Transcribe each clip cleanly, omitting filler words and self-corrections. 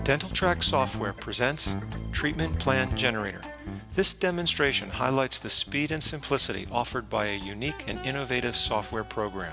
DentalTrx software presents Treatment Plan Generator. This demonstration highlights the speed and simplicity offered by a unique and innovative software program.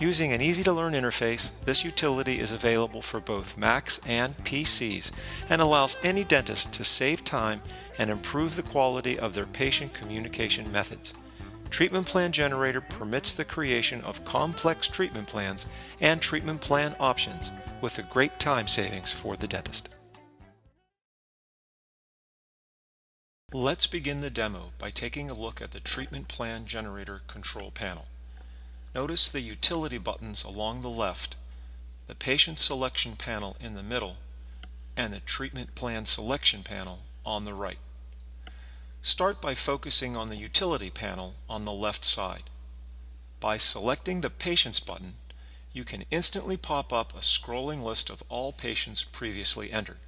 Using an easy-to-learn interface, this utility is available for both Macs and PCs and allows any dentist to save time and improve the quality of their patient communication methods. Treatment Plan Generator permits the creation of complex treatment plans and treatment plan options with a great time savings for the dentist. Let's begin the demo by taking a look at the Treatment Plan Generator control panel. Notice the utility buttons along the left, the patient selection panel in the middle, and the treatment plan selection panel on the right. Start by focusing on the utility panel on the left side. By selecting the Patients button, you can instantly pop up a scrolling list of all patients previously entered.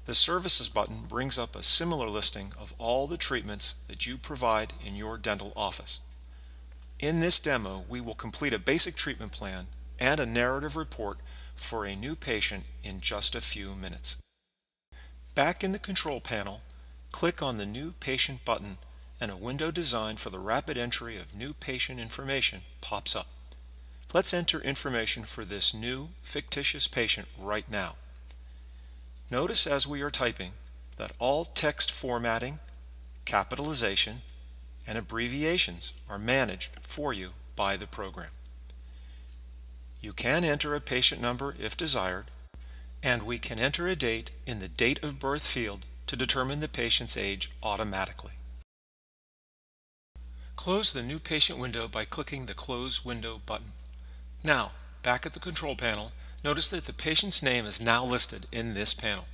The Services button brings up a similar listing of all the treatments that you provide in your dental office. In this demo, we will complete a basic treatment plan and a narrative report for a new patient in just a few minutes. Back in the control panel, click on the New Patient button and a window designed for the rapid entry of new patient information pops up. Let's enter information for this new fictitious patient right now. Notice as we are typing that all text formatting, capitalization, and abbreviations are managed for you by the program. You can enter a patient number if desired, and we can enter a date in the date of birth field to determine the patient's age automatically. Close the New Patient window by clicking the Close Window button. Now, back at the control panel, notice that the patient's name is now listed in this panel.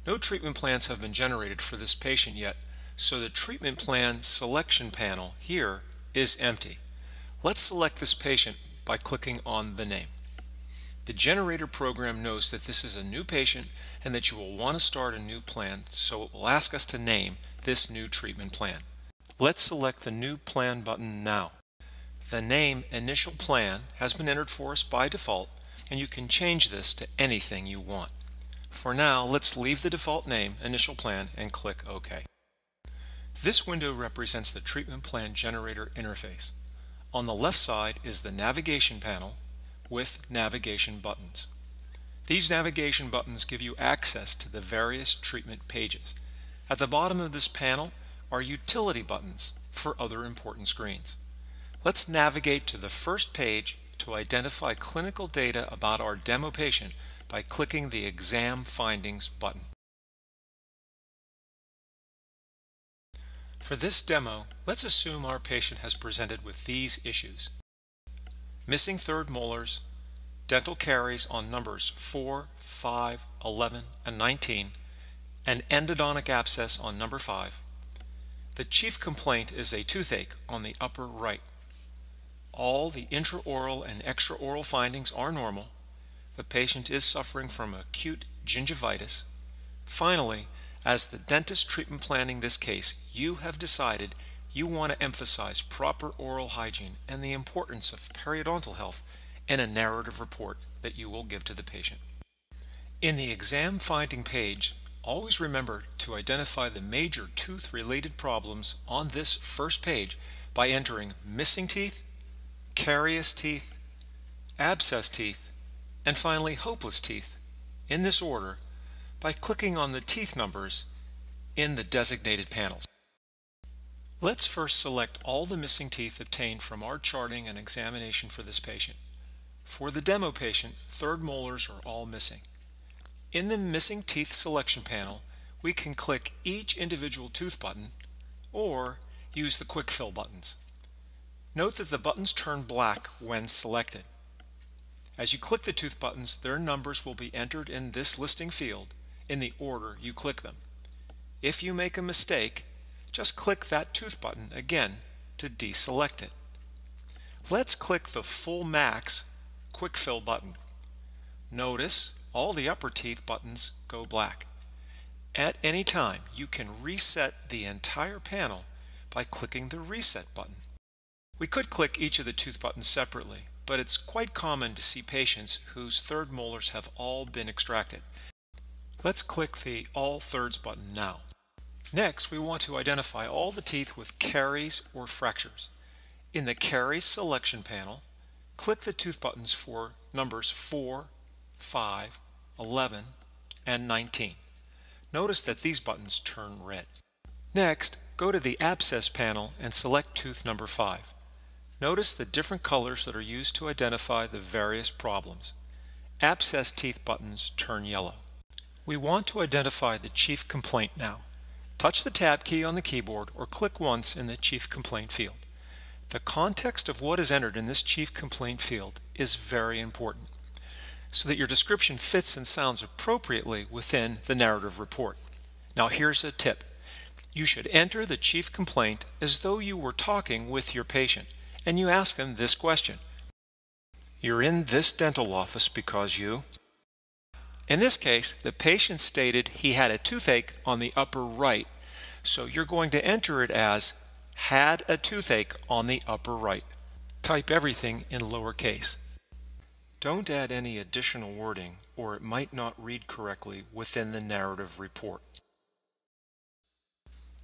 No treatment plans have been generated for this patient yet, so the treatment plan selection panel here is empty. Let's select this patient by clicking on the name. The generator program knows that this is a new patient and that you will want to start a new plan, so it will ask us to name this new treatment plan. Let's select the New Plan button now. The name Initial Plan has been entered for us by default, and you can change this to anything you want. For now, let's leave the default name Initial Plan and click OK. This window represents the Treatment Plan Generator interface. On the left side is the Navigation panel with navigation buttons. These navigation buttons give you access to the various treatment pages. At the bottom of this panel are utility buttons for other important screens. Let's navigate to the first page to identify clinical data about our demo patient by clicking the Exam Findings button. For this demo, let's assume our patient has presented with these issues: missing third molars, dental caries on numbers 4, 5, 11, and 19, and endodontic abscess on number 5. The chief complaint is a toothache on the upper right. All the intraoral and extraoral findings are normal. The patient is suffering from acute gingivitis. Finally, as the dentist treatment planning this case, you have decided you want to emphasize proper oral hygiene and the importance of periodontal health in a narrative report that you will give to the patient. In the exam finding page, always remember to identify the major tooth-related problems on this first page by entering missing teeth, carious teeth, abscess teeth, and finally hopeless teeth, in this order, by clicking on the teeth numbers in the designated panels. Let's first select all the missing teeth obtained from our charting and examination for this patient. For the demo patient, third molars are all missing. In the Missing Teeth selection panel, we can click each individual tooth button or use the quick fill buttons. Note that the buttons turn black when selected. As you click the tooth buttons, their numbers will be entered in this listing field in the order you click them. If you make a mistake, just click that tooth button again to deselect it. Let's click the Full Max Quick Fill button. Notice all the upper teeth buttons go black. At any time, you can reset the entire panel by clicking the Reset button. We could click each of the tooth buttons separately, but it's quite common to see patients whose third molars have all been extracted. Let's click the All Thirds button now. Next, we want to identify all the teeth with caries or fractures. In the Caries Selection panel, click the tooth buttons for numbers 4, 5, 11, and 19. Notice that these buttons turn red. Next, go to the Abscess panel and select tooth number 5. Notice the different colors that are used to identify the various problems. Abscess teeth buttons turn yellow. We want to identify the chief complaint now. Touch the Tab key on the keyboard or click once in the Chief Complaint field. The context of what is entered in this Chief Complaint field is very important, so that your description fits and sounds appropriately within the narrative report. Now here's a tip. You should enter the chief complaint as though you were talking with your patient, and you ask them this question. You're in this dental office because you... In this case, the patient stated he had a toothache on the upper right, so you're going to enter it as had a toothache on the upper right. Type everything in lowercase. Don't add any additional wording, or it might not read correctly within the narrative report.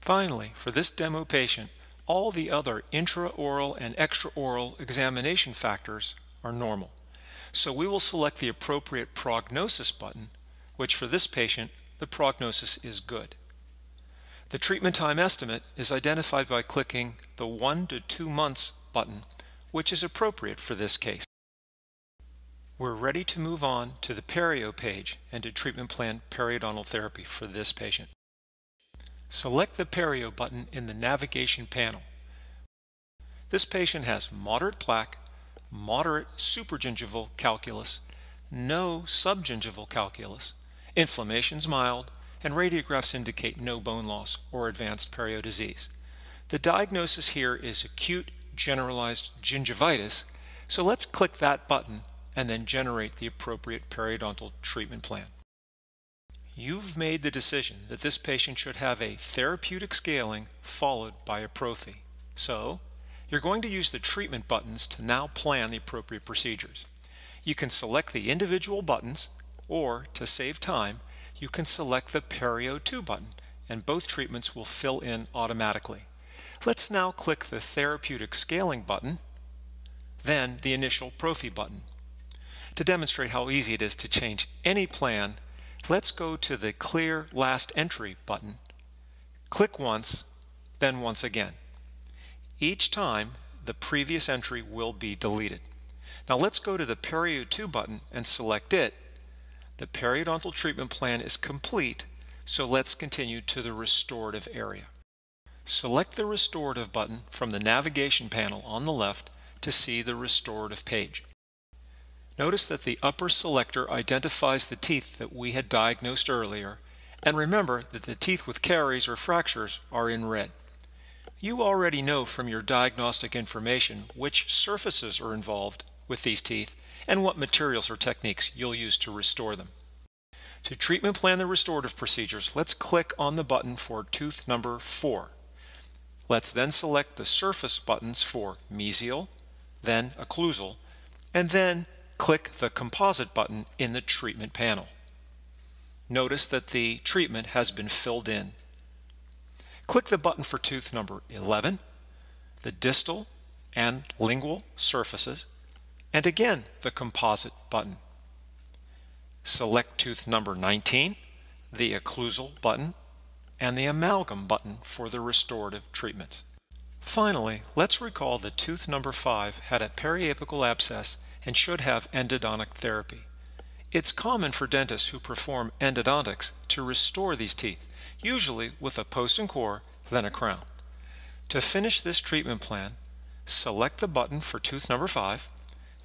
Finally, for this demo patient, all the other intraoral and extraoral examination factors are normal. So we will select the appropriate prognosis button, which for this patient, the prognosis is good. The treatment time estimate is identified by clicking the 1 to 2 months button, which is appropriate for this case. We're ready to move on to the perio page and to treatment plan periodontal therapy for this patient. Select the perio button in the navigation panel. This patient has moderate plaque, moderate supragingival calculus, no subgingival calculus, inflammation's mild, and radiographs indicate no bone loss or advanced perio disease. The diagnosis here is acute generalized gingivitis, so let's click that button and then generate the appropriate periodontal treatment plan. You've made the decision that this patient should have a therapeutic scaling followed by a prophy. So, you're going to use the treatment buttons to now plan the appropriate procedures. You can select the individual buttons, or to save time, you can select the Perio 2 button, and both treatments will fill in automatically. Let's now click the Therapeutic Scaling button, then the initial Prophy button. To demonstrate how easy it is to change any plan, let's go to the Clear Last Entry button, click once, then once again. Each time, the previous entry will be deleted. Now let's go to the Perio 2 button and select it. The periodontal treatment plan is complete, so let's continue to the restorative area. Select the restorative button from the navigation panel on the left to see the restorative page. Notice that the upper selector identifies the teeth that we had diagnosed earlier, and remember that the teeth with caries or fractures are in red. You already know from your diagnostic information which surfaces are involved with these teeth and what materials or techniques you'll use to restore them. To treatment plan the restorative procedures, let's click on the button for tooth number 4. Let's then select the surface buttons for mesial, then occlusal, and then click the composite button in the treatment panel. Notice that the treatment has been filled in. Click the button for tooth number 11, the distal and lingual surfaces, and again the composite button. Select tooth number 19, the occlusal button, and the amalgam button for the restorative treatments. Finally, let's recall that tooth number 5 had a periapical abscess and should have endodontic therapy. It's common for dentists who perform endodontics to restore these teeth, usually with a post and core, then a crown. To finish this treatment plan, select the button for tooth number 5,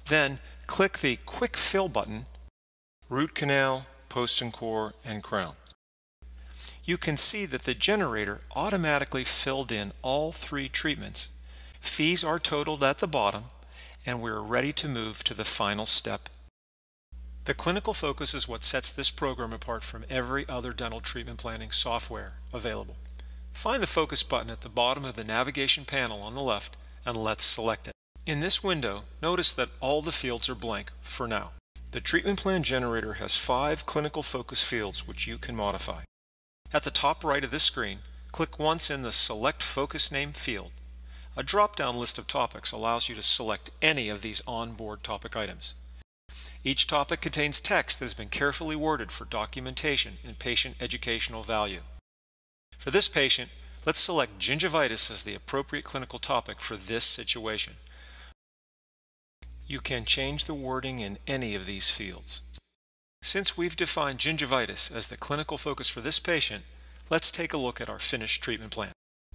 then click the Quick Fill button, root canal, post and core, and crown. You can see that the generator automatically filled in all 3 treatments. Fees are totaled at the bottom, and we're ready to move to the final step. The clinical focus is what sets this program apart from every other dental treatment planning software available. Find the focus button at the bottom of the navigation panel on the left and let's select it. In this window, notice that all the fields are blank for now. The treatment plan generator has 5 clinical focus fields which you can modify. At the top right of this screen, click once in the Select Focus Name field. A drop-down list of topics allows you to select any of these onboard topic items. Each topic contains text that has been carefully worded for documentation and patient educational value. For this patient, let's select gingivitis as the appropriate clinical topic for this situation. You can change the wording in any of these fields. Since we've defined gingivitis as the clinical focus for this patient, let's take a look at our finished treatment plan.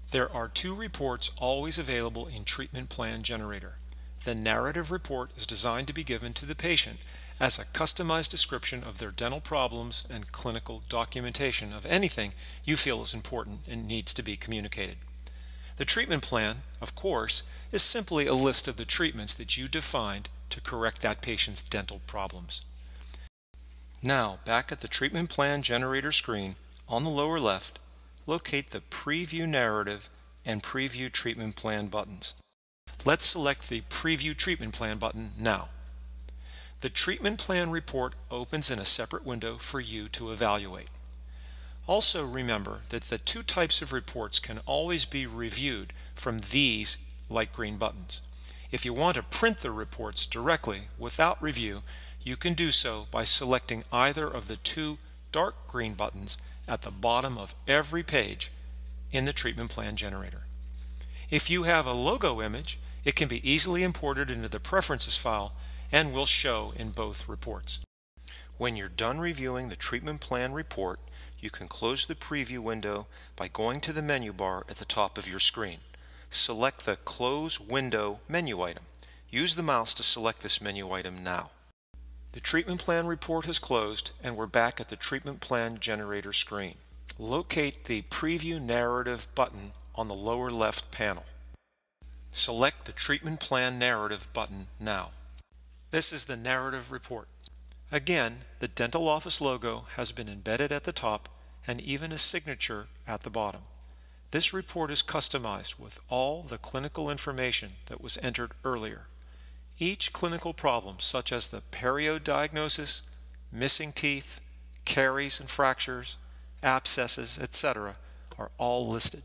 There are 2 reports always available in Treatment Plan Generator. The narrative report is designed to be given to the patient as a customized description of their dental problems and clinical documentation of anything you feel is important and needs to be communicated. The treatment plan, of course, is simply a list of the treatments that you defined to correct that patient's dental problems. Now, back at the Treatment Plan Generator screen, on the lower left, locate the Preview Narrative and Preview Treatment Plan buttons. Let's select the Preview Treatment Plan button now. The treatment plan report opens in a separate window for you to evaluate. Also remember that the 2 types of reports can always be reviewed from these light green buttons. If you want to print the reports directly without review, you can do so by selecting either of the 2 dark green buttons at the bottom of every page in the treatment plan generator. If you have a logo image, it can be easily imported into the preferences file and will show in both reports. When you're done reviewing the treatment plan report, you can close the preview window by going to the menu bar at the top of your screen. Select the Close Window menu item. Use the mouse to select this menu item now. The treatment plan report has closed and we're back at the treatment plan generator screen. Locate the Preview Narrative button on the lower left panel. Select the Treatment Plan Narrative button now. This is the narrative report. Again, the dental office logo has been embedded at the top and even a signature at the bottom. This report is customized with all the clinical information that was entered earlier. Each clinical problem, such as the perio diagnosis, missing teeth, caries and fractures, abscesses, etc., are all listed.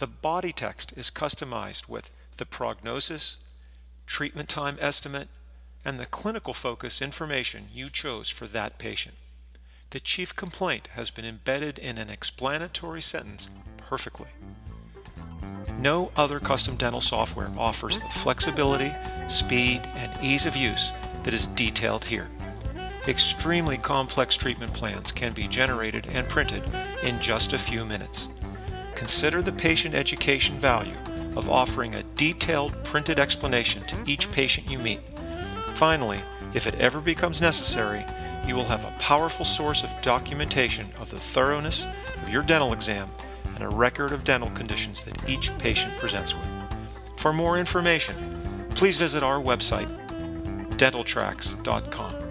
The body text is customized with the prognosis, treatment time estimate, and the clinical focus information you chose for that patient. The chief complaint has been embedded in an explanatory sentence perfectly. No other custom dental software offers the flexibility, speed, and ease of use that is detailed here. Extremely complex treatment plans can be generated and printed in just a few minutes. Consider the patient education value of offering a detailed printed explanation to each patient you meet. Finally, if it ever becomes necessary, you will have a powerful source of documentation of the thoroughness of your dental exam and a record of dental conditions that each patient presents with. For more information, please visit our website, DentalTrx.com.